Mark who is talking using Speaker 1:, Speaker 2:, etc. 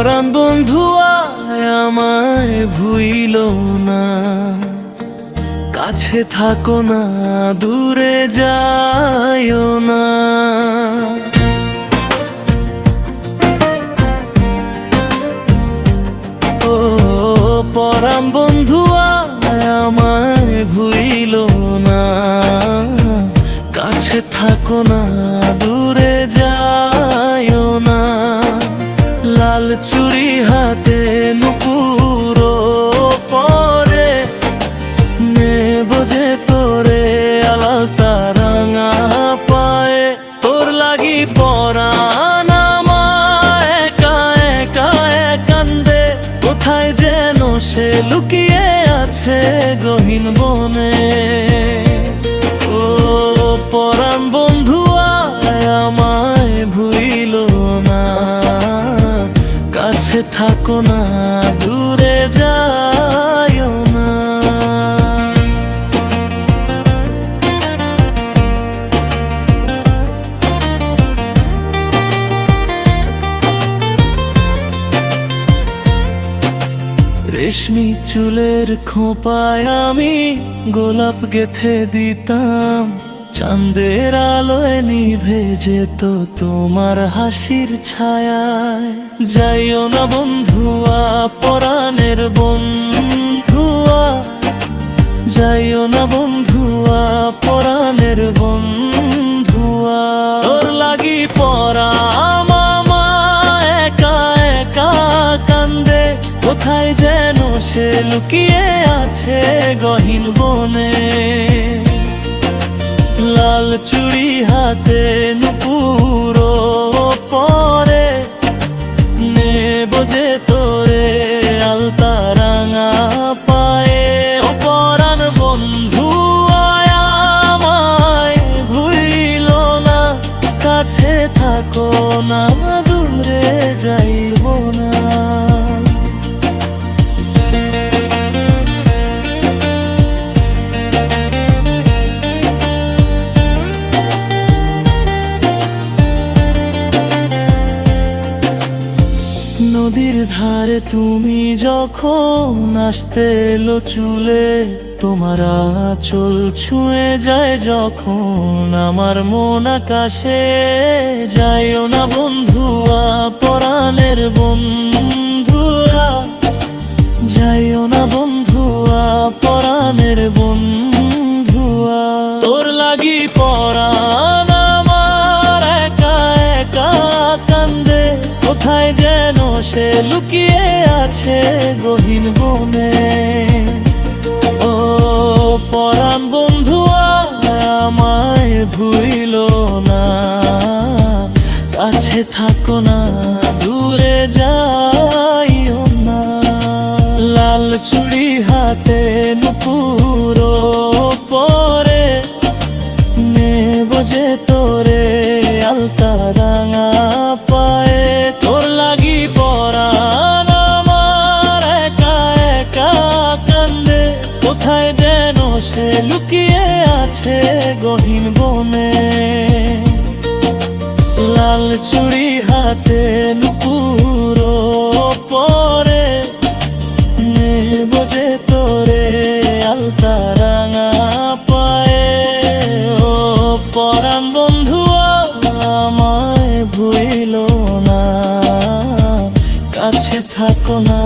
Speaker 1: পরাণ বন্ধু আয় আমায় ভুইলো না, কাছে থাকো না দূরে যাইও না। ও পরাণ বন্ধু আয় আমায় ভুইলো না, কাছে থাকো না দূরে যাইও না। লাল চুড়ি হাতে নুপুর পরে নেব যে তোরে আলতা রাঙা পায়ে। তোর লাগি পরাণ আমার একা একা কান্দে, কোথায় যেন সে লুকিয়ে আছে গহীন বনে। ও পরাণ বন্ধু আয় আমায় ভুইলো না, কাছে থাকো না দূরে যাইও না। রেশমি চুলের খোঁপায় আমি গোলাপ গেথে দিতাম, চাঁদের আলোয় নিভে যেত তোমার হাসির ছায়ায়। যাইও না বন্ধুয়া পরাণের বন্ধুয়া, যাইও না বন্ধুয়া পরাণের বন্ধুয়া। তোর লাগি পরাণ আমার একা একা কান্দে, কোথায় যেন সে লুকিয়ে আছে গহীন বনে। লাল চুড়ি হাতে নুপুর পরে নেব যে তোরে আলতা রাঙা পায়ে। ও পরাণ বন্ধু আয় আমায় ভুইলো না, কাছে থাকো না দূরে যাইব না। নদীর ধারে তুমি যখন আসতে এলো চুলে, তোমার আঁচল ছুঁয়ে যায় যখন আমার মন আকাশে। যাইও না বন্ধুয়া পরাণের বন্ধুয়া, যাইও না বন্ধুয়া পরাণের বন্ধুয়া। তোর লাগি পরাণ আমার একা একা কান্দে, কোথায় যেন সে লুকিয়ে আছে গহীন বনে। ও পরাণ বন্ধুয়া আমায় ভুইলো না, কাছে থাকো না দূরে যাইও না। লাল চুড়ি হাতে নুপুর পরে নেব যে তোরে আলতা রাঙা পায়ে। তোর লাগি পরাণ আমার একা একা কান্দে, কোথায় যেন সে লুকিয়ে আছে গহীন বনে। লাল চুড়ি হাতে নুপুর পরে নেব যে তোরে আলতা রাঙা পায়ে। ও পরাণ বন্ধুয়া আমায় ভুইলো না, কাছে থাকো না